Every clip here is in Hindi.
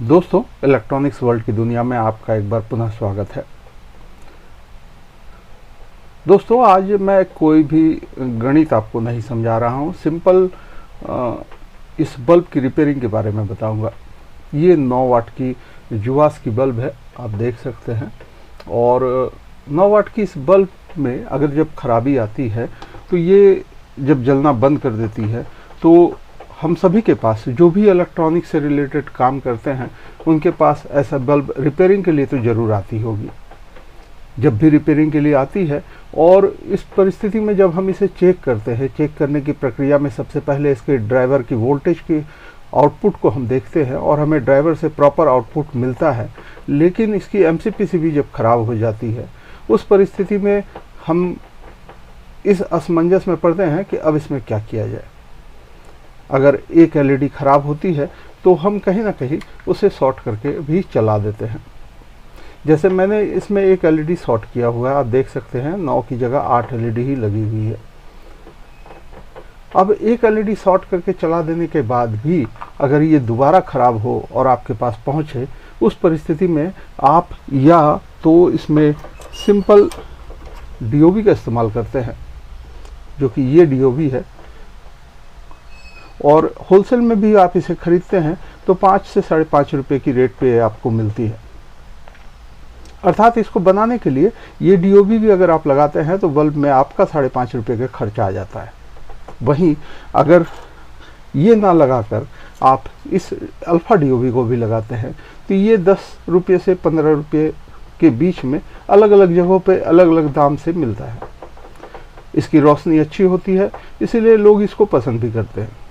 दोस्तों, इलेक्ट्रॉनिक्स वर्ल्ड की दुनिया में आपका एक बार पुनः स्वागत है। दोस्तों, आज मैं कोई भी गणित आपको नहीं समझा रहा हूँ। सिंपल इस बल्ब की रिपेयरिंग के बारे में बताऊंगा। ये 9 वाट की जुवास की बल्ब है, आप देख सकते हैं। और 9 वाट की इस बल्ब में अगर जब खराबी आती है तो ये जब जलना बंद कर देती है तो हम सभी के पास जो भी इलेक्ट्रॉनिक से रिलेटेड काम करते हैं उनके पास ऐसा बल्ब रिपेयरिंग के लिए तो ज़रूर आती होगी। जब भी रिपेयरिंग के लिए आती है और इस परिस्थिति में जब हम इसे चेक करते हैं, चेक करने की प्रक्रिया में सबसे पहले इसके ड्राइवर की वोल्टेज की आउटपुट को हम देखते हैं और हमें ड्राइवर से प्रॉपर आउटपुट मिलता है। लेकिन इसकी एमसीपीसीबी जब खराब हो जाती है उस परिस्थिति में हम इस असमंजस में पड़ते हैं कि अब इसमें क्या किया जाए। अगर एक एलईडी खराब होती है तो हम कहीं ना कहीं उसे शॉर्ट करके भी चला देते हैं। जैसे मैंने इसमें एक एलईडी शॉर्ट किया हुआ है, आप देख सकते हैं 9 की जगह 8 एलईडी ही लगी हुई है। अब एक एलईडी शॉर्ट करके चला देने के बाद भी अगर ये दोबारा खराब हो और आपके पास पहुंचे, उस परिस्थिति में आप या तो इसमें सिंपल डीओबी का इस्तेमाल करते हैं, जो कि ये डीओबी है, और होलसेल में भी आप इसे खरीदते हैं तो 5 से 5.5 रुपये की रेट पे आपको मिलती है। अर्थात इसको बनाने के लिए ये डीओबी भी अगर आप लगाते हैं तो बल्ब में आपका 5.5 रुपये का खर्चा आ जाता है। वहीं अगर ये ना लगाकर आप इस अल्फ़ा डीओबी को भी लगाते हैं तो ये 10 रुपये से 15 रुपये के बीच में अलग अलग जगहों पे अलग अलग दाम से मिलता है। इसकी रोशनी अच्छी होती है, इसीलिए लोग इसको पसंद भी करते हैं।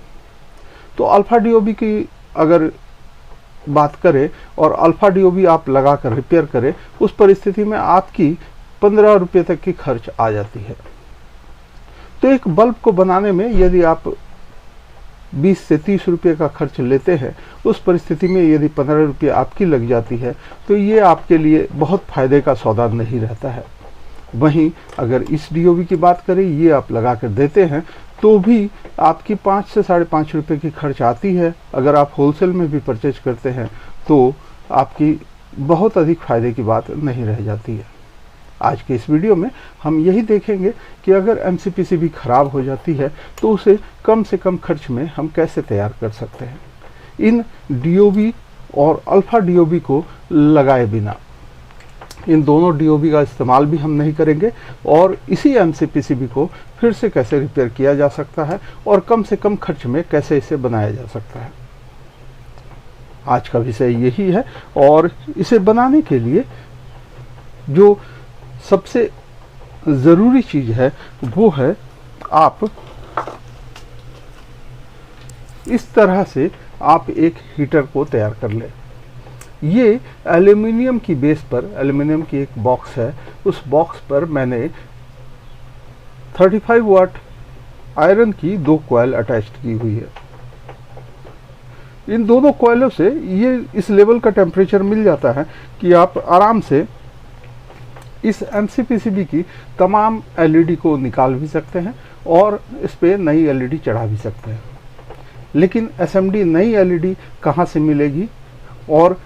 तो अल्फ़ा डीओबी की अगर बात करें और अल्फ़ा डीओबी आप लगाकर रिपेयर करें, उस परिस्थिति में आपकी 15 रुपये तक की खर्च आ जाती है। तो एक बल्ब को बनाने में यदि आप 20 से 30 रुपये का खर्च लेते हैं, उस परिस्थिति में यदि 15 रुपये आपकी लग जाती है तो ये आपके लिए बहुत फ़ायदे का सौदा नहीं रहता है। वहीं अगर इस डीओबी की बात करें, ये आप लगा कर देते हैं तो भी आपकी 5 से 5.5 रुपये की खर्च आती है। अगर आप होलसेल में भी परचेज करते हैं तो आपकी बहुत अधिक फ़ायदे की बात नहीं रह जाती है। आज के इस वीडियो में हम यही देखेंगे कि अगर एमसीपीसीबी खराब हो जाती है तो उसे कम से कम खर्च में हम कैसे तैयार कर सकते हैं, इन डीओबी और अल्फ़ा डीओबी को लगाए बिना। इन दोनों डीओबी का इस्तेमाल भी हम नहीं करेंगे और इसी एमसीपीसीबी को फिर से कैसे रिपेयर किया जा सकता है और कम से कम खर्च में कैसे इसे बनाया जा सकता है, आज का विषय यही है। और इसे बनाने के लिए जो सबसे ज़रूरी चीज़ है वो है आप इस तरह से आप एक हीटर को तैयार कर लें। ये एल्युमिनियम की बेस पर, एल्युमिनियम की एक बॉक्स है, उस बॉक्स पर मैंने 35 वाट आयरन की 2 कॉइल अटैच्ड की हुई है। इन दोनों कॉइलों से ये इस लेवल का टेम्परेचर मिल जाता है कि आप आराम से इस एमसीपीसीबी की तमाम एलईडी को निकाल भी सकते हैं और इस पे नई एलईडी चढ़ा भी सकते हैं। लेकिन एसएमडी नई एलईडी कहाँ से मिलेगी और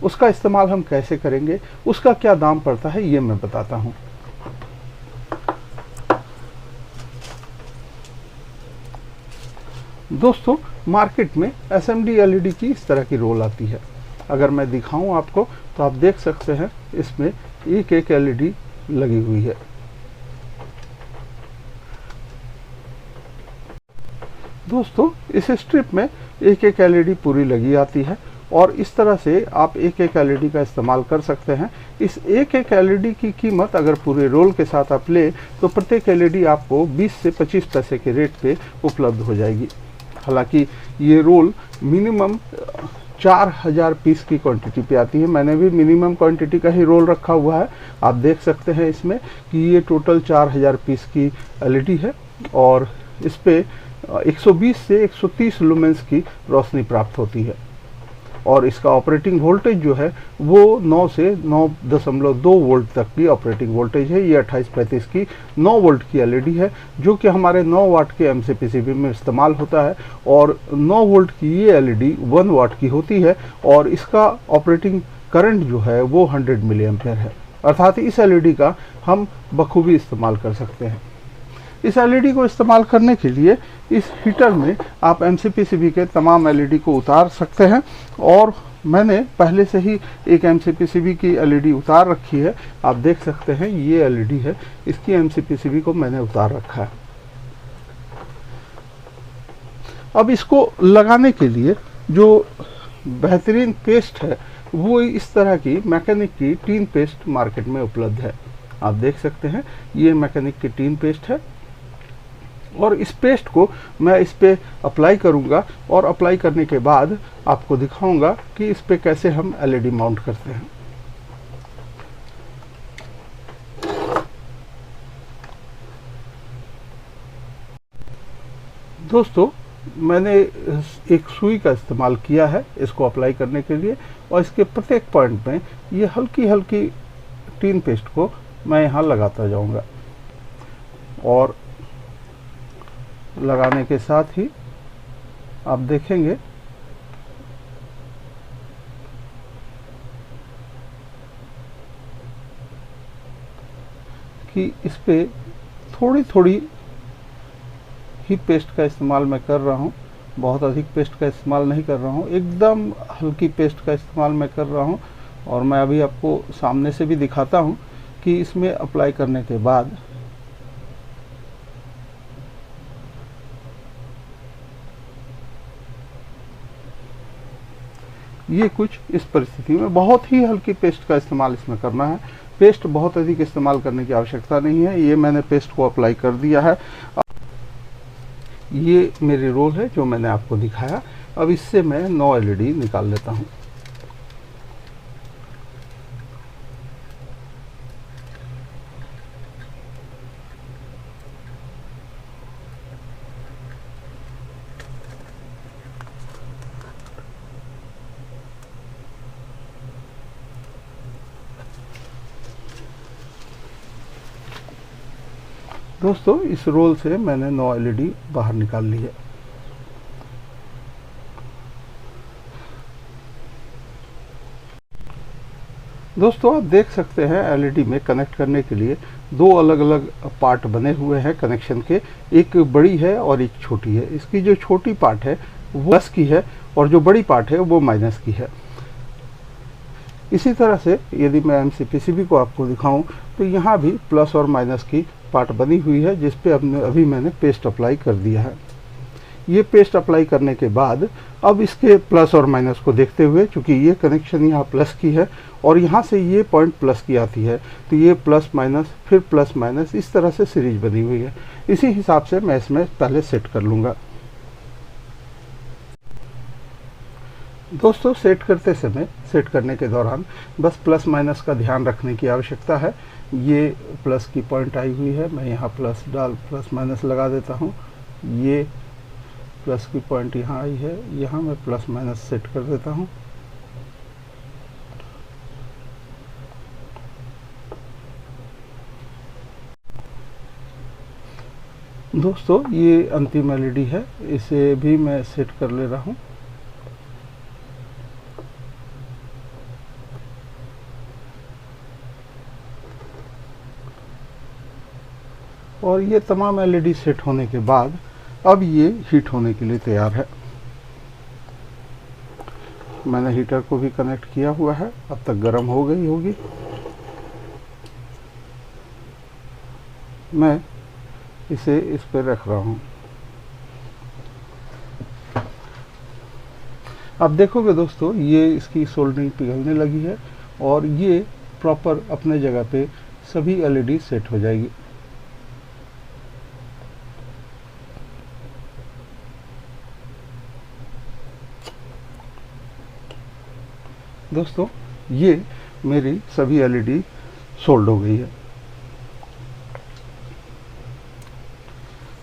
उसका इस्तेमाल हम कैसे करेंगे, उसका क्या दाम पड़ता है, ये मैं बताता हूँ। दोस्तों, मार्केट में एसएमडी एलईडी की इस तरह की रोल आती है। अगर मैं दिखाऊं आपको तो आप देख सकते हैं इसमें एक एक एलईडी लगी हुई है। दोस्तों, इस स्ट्रिप में एक एक एलईडी पूरी लगी आती है और इस तरह से आप एक एक एलईडी का इस्तेमाल कर सकते हैं। इस एक एक एलईडी की कीमत अगर पूरे रोल के साथ आप ले तो प्रत्येक एलईडी आपको 20 से 25 पैसे के रेट पे उपलब्ध हो जाएगी। हालांकि ये रोल मिनिमम 4000 पीस की क्वांटिटी पे आती है। मैंने भी मिनिमम क्वांटिटी का ही रोल रखा हुआ है। आप देख सकते हैं इसमें कि ये टोटल 4000 पीस की एलईडी है और इस पे 120 से 130 लुमेंस की रोशनी प्राप्त होती है। और इसका ऑपरेटिंग वोल्टेज जो है वो 9 से 9.2 वोल्ट तक की ऑपरेटिंग वोल्टेज है। ये 2835 की 9 वोल्ट की एलईडी है जो कि हमारे 9 वाट के एमसीपीसीबी में इस्तेमाल होता है, और 9 वोल्ट की ये एलईडी 1 वाट की होती है और इसका ऑपरेटिंग करंट जो है वो 100 मिली एम्पेयर है। अर्थात इस एलईडी का हम बखूबी इस्तेमाल कर सकते हैं। इस एलईडी को इस्तेमाल करने के लिए इस हीटर में आप एमसीपीसीबी के तमाम एलईडी को उतार सकते हैं, और मैंने पहले से ही एक एमसीपीसीबी की एलईडी उतार रखी है। आप देख सकते हैं ये एलईडी है, इसकी एमसीपीसीबी को मैंने उतार रखा है। अब इसको लगाने के लिए जो बेहतरीन पेस्ट है वो इस तरह की मैकेनिक की टीन पेस्ट मार्केट में उपलब्ध है। आप देख सकते हैं ये मैकेनिक की टीन पेस्ट है, और इस पेस्ट को मैं इस पे अप्लाई करूंगा और अप्लाई करने के बाद आपको दिखाऊंगा कि इस पे कैसे हम एलईडी माउंट करते हैं। दोस्तों, मैंने एक सुई का इस्तेमाल किया है इसको अप्लाई करने के लिए, और इसके प्रत्येक पॉइंट में ये हल्की हल्की टीन पेस्ट को मैं यहाँ लगाता जाऊंगा, और लगाने के साथ ही आप देखेंगे कि इस पे थोड़ी थोड़ी ही पेस्ट का इस्तेमाल मैं कर रहा हूँ, बहुत अधिक पेस्ट का इस्तेमाल नहीं कर रहा हूँ, एकदम हल्की पेस्ट का इस्तेमाल मैं कर रहा हूँ। और मैं अभी आपको सामने से भी दिखाता हूँ कि इसमें अप्लाई करने के बाद ये कुछ इस परिस्थिति में बहुत ही हल्की पेस्ट का इस्तेमाल इसमें करना है। पेस्ट बहुत अधिक इस्तेमाल करने की आवश्यकता नहीं है। ये मैंने पेस्ट को अप्लाई कर दिया है। ये मेरी रोल है जो मैंने आपको दिखाया। अब इससे मैं 9 एलईडी निकाल लेता हूँ। दोस्तों, इस रोल से मैंने 9 एलईडी बाहर निकाल ली है। दोस्तों, आप देख सकते हैं एलईडी में कनेक्ट करने के लिए 2 अलग अलग पार्ट बने हुए हैं कनेक्शन के। एक बड़ी है और एक छोटी है। इसकी जो छोटी पार्ट है वो प्लस की है और जो बड़ी पार्ट है वो माइनस की है। इसी तरह से यदि मैं एमसीपीसीबी को आपको दिखाऊं तो यहाँ भी प्लस और माइनस की पार्ट बनी हुई है, जिस पे अभी मैंने पेस्ट अप्लाई कर दिया है। ये पेस्ट अप्लाई करने के बाद अब इसके प्लस और माइनस को देखते हुए, चूंकि ये कनेक्शन यहाँ प्लस की है और यहाँ से ये पॉइंट प्लस की आती है, तो ये प्लस माइनस फिर प्लस माइनस इस तरह से सीरीज बनी हुई है। इसी हिसाब से मैं इसमें पहले सेट कर लूँगा। दोस्तों, सेट करने के दौरान बस प्लस माइनस का ध्यान रखने की आवश्यकता है। ये प्लस की पॉइंट आई हुई है, मैं यहाँ प्लस माइनस लगा देता हूँ। ये प्लस की पॉइंट यहाँ आई है, यहाँ मैं प्लस माइनस सेट कर देता हूँ। दोस्तों, ये अंतिम एलईडी है, इसे भी मैं सेट कर ले रहा हूँ। और ये तमाम एलईडी सेट होने के बाद अब ये हीट होने के लिए तैयार है। मैंने हीटर को भी कनेक्ट किया हुआ है, अब तक गर्म हो गई होगी। मैं इसे इस पर रख रहा हूँ। अब देखोगे दोस्तों, ये इसकी सोल्डरिंग पिघलने लगी है और ये प्रॉपर अपने जगह पे सभी एलईडी सेट हो जाएगी। दोस्तों, ये मेरी सभी एलईडी सोल्ड हो गई है।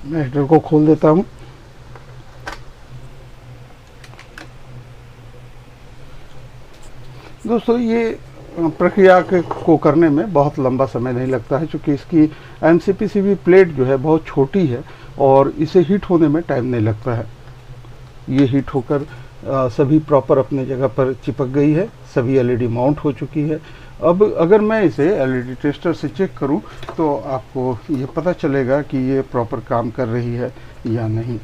मैं हीटर को खोल देता हूँ। दोस्तों ये प्रक्रिया को करने में बहुत लंबा समय नहीं लगता है, क्योंकि इसकी एमसीपीसीबी प्लेट जो है बहुत छोटी है और इसे हीट होने में टाइम नहीं लगता है। ये हीट होकर सभी प्रॉपर अपने जगह पर चिपक गई है, सभी एलईडी माउंट हो चुकी है। अब अगर मैं इसे एलईडी टेस्टर से चेक करूं तो आपको ये पता चलेगा कि ये प्रॉपर काम कर रही है या नहीं।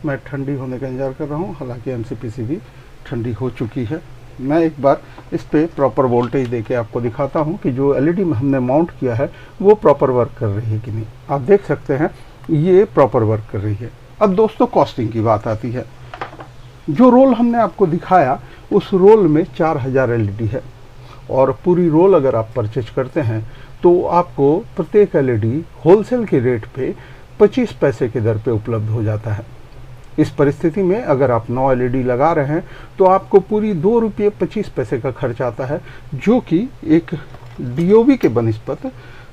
मैं ठंडी होने का इंतजार कर रहा हूं, हालांकि एमसीपीसीबी ठंडी हो चुकी है। मैं एक बार इस पे प्रॉपर वोल्टेज देके आपको दिखाता हूं कि जो एलईडी में हमने माउंट किया है वो प्रॉपर वर्क कर रही है कि नहीं। आप देख सकते हैं ये प्रॉपर वर्क कर रही है। अब दोस्तों कॉस्टिंग की बात आती है। जो रोल हमने आपको दिखाया उस रोल में 4000 एलईडी है और पूरी रोल अगर आप परचेज करते हैं तो आपको प्रत्येक एलईडी होलसेल के रेट पे 25 पैसे के दर पे उपलब्ध हो जाता है। इस परिस्थिति में अगर आप 9 एलईडी लगा रहे हैं तो आपको पूरी 2 रुपये 25 पैसे का खर्च आता है, जो कि एक डीओवी के बनिस्पत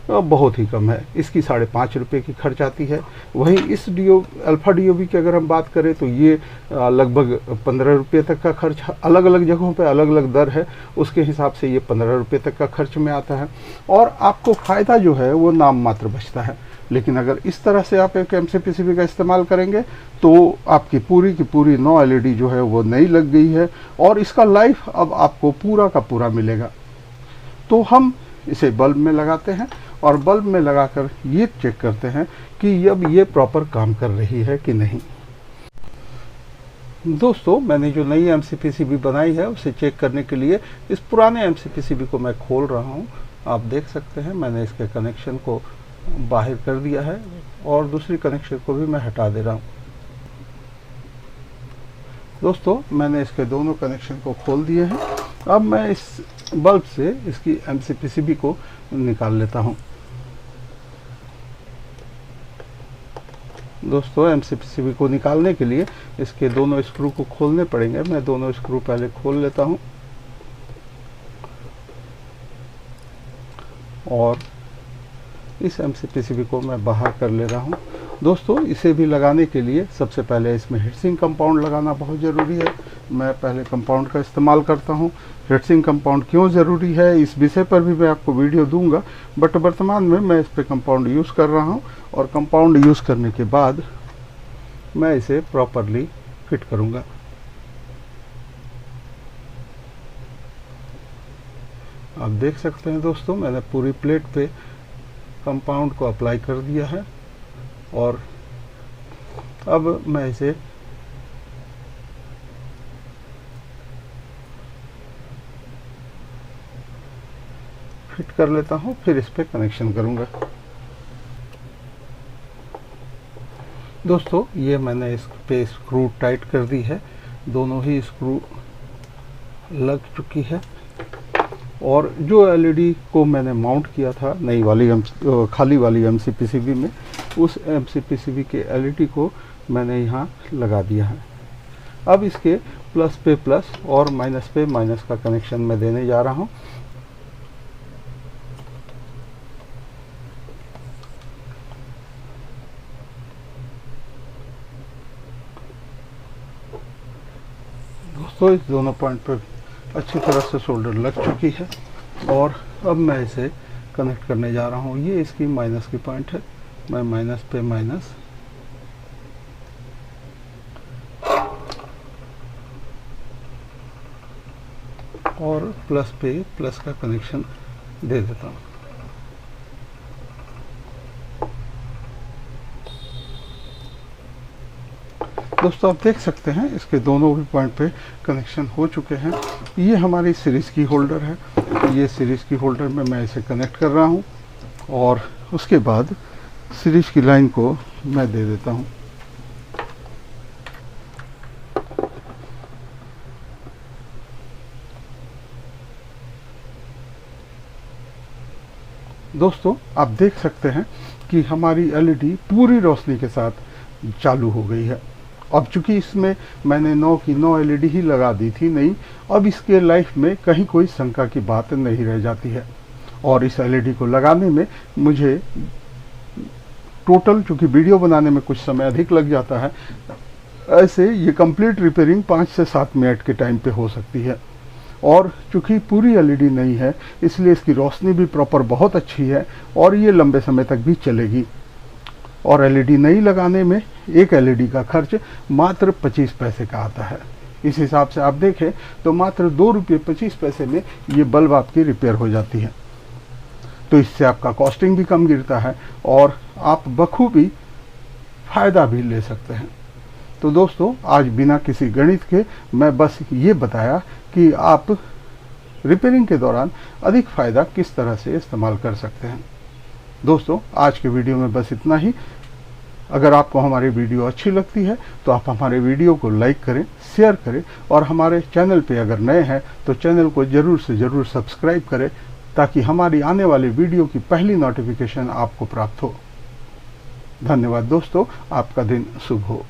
बहुत ही कम है। इसकी 5.5 रुपये की खर्च आती है। वहीं इस अल्फा डीओवी की अगर हम बात करें तो ये लगभग 15 रुपये तक का खर्च, अलग अलग जगहों पे अलग अलग दर है, उसके हिसाब से ये 15 रुपये तक का खर्च में आता है और आपको फ़ायदा जो है वो नाम मात्र बचता है। लेकिन अगर इस तरह से आप एक एमसीपीसीबी का इस्तेमाल करेंगे तो आपकी पूरी की पूरी 9 एलईडी जो है वो नई लग गई है और इसका लाइफ अब आपको पूरा का पूरा मिलेगा। तो हम इसे बल्ब में लगाते हैं और बल्ब में लगाकर ये चेक करते हैं कि अब ये प्रॉपर काम कर रही है कि नहीं। दोस्तों मैंने जो नई एमसीपीसीबी बनाई है उसे चेक करने के लिए इस पुराने एमसीपीसीबी को मैं खोल रहा हूँ। आप देख सकते हैं मैंने इसके कनेक्शन को बाहर कर दिया है और दूसरी कनेक्शन को भी मैं हटा दे रहा हूँ। दोस्तों मैंने इसके दोनों कनेक्शन को खोल दिए हैं। अब मैं इस बल्ब से इसकी एमसीपीसीबी को निकाल लेता हूँ। दोस्तों एमसीपीसीबी को निकालने के लिए इसके दोनों स्क्रू को खोलने पड़ेंगे। मैं दोनों स्क्रू पहले खोल लेता हूँ और इस एमसीपीसीबी को मैं बाहर कर ले रहा हूँ। दोस्तों इसे भी लगाने के लिए सबसे पहले इसमें हीटसिंक कंपाउंड लगाना बहुत ज़रूरी है। मैं पहले कंपाउंड का इस्तेमाल करता हूँ। हीटसिंक कंपाउंड क्यों ज़रूरी है इस विषय पर भी मैं आपको वीडियो दूंगा, बट वर्तमान में मैं इस पर कंपाउंड यूज़ कर रहा हूँ और कंपाउंड यूज़ करने के बाद मैं इसे प्रॉपरली फिट करूँगा। आप देख सकते हैं दोस्तों मैंने पूरी प्लेट पे कंपाउंड को अप्लाई कर दिया है और अब मैं इसे फिट कर लेता हूं, फिर इस पे कनेक्शन करूंगा। दोस्तों ये मैंने इस पे स्क्रू टाइट कर दी है, दोनों ही स्क्रू लग चुकी है और जो एलईडी को मैंने माउंट किया था नई वाली खाली वाली एमसीपीसीबी में, उस एमसीपीसीबी के एलईडी को मैंने यहाँ लगा दिया है। अब इसके प्लस पे प्लस और माइनस पे माइनस का कनेक्शन मैं देने जा रहा हूँ। दोस्तों इस दोनों पॉइंट पर अच्छी तरह से सोल्डर लग चुकी है और अब मैं इसे कनेक्ट करने जा रहा हूँ। ये इसकी माइनस की पॉइंट है, मैं माइनस पे माइनस और प्लस पे प्लस का कनेक्शन दे देता हूँ। दोस्तों आप देख सकते हैं इसके दोनों भी पॉइंट पे कनेक्शन हो चुके हैं। ये हमारी सीरीज़ की होल्डर है, ये सीरीज़ की होल्डर में मैं इसे कनेक्ट कर रहा हूँ और उसके बाद सीरीज़ की लाइन को मैं दे देता हूँ। दोस्तों आप देख सकते हैं कि हमारी एलईडी पूरी रोशनी के साथ चालू हो गई है। अब चूंकि इसमें मैंने 9 की 9 एलईडी ही लगा दी थी नहीं, अब इसके लाइफ में कहीं कोई शंका की बात नहीं रह जाती है। और इस एलईडी को लगाने में मुझे टोटल, चूंकि वीडियो बनाने में कुछ समय अधिक लग जाता है, ऐसे ये कंप्लीट रिपेयरिंग 5 से 7 मिनट के टाइम पे हो सकती है। और चूँकि पूरी एलईडी नहीं है इसलिए इसकी रोशनी भी प्रॉपर बहुत अच्छी है और ये लंबे समय तक भी चलेगी। और एलईडी नहीं लगाने में एक एलईडी का खर्च मात्र 25 पैसे का आता है। इस हिसाब से आप देखें तो मात्र 2 रुपये 25 पैसे में ये बल्ब आपकी रिपेयर हो जाती है। तो इससे आपका कॉस्टिंग भी कम गिरता है और आप बखूबी फ़ायदा भी ले सकते हैं। तो दोस्तों आज बिना किसी गणित के मैं बस ये बताया कि आप रिपेयरिंग के दौरान अधिक फ़ायदा किस तरह से इस्तेमाल कर सकते हैं। दोस्तों आज के वीडियो में बस इतना ही। अगर आपको हमारी वीडियो अच्छी लगती है तो आप हमारे वीडियो को लाइक करें, शेयर करें और हमारे चैनल पे अगर नए हैं तो चैनल को ज़रूर से ज़रूर सब्सक्राइब करें ताकि हमारी आने वाली वीडियो की पहली नोटिफिकेशन आपको प्राप्त हो। धन्यवाद दोस्तों, आपका दिन शुभ हो।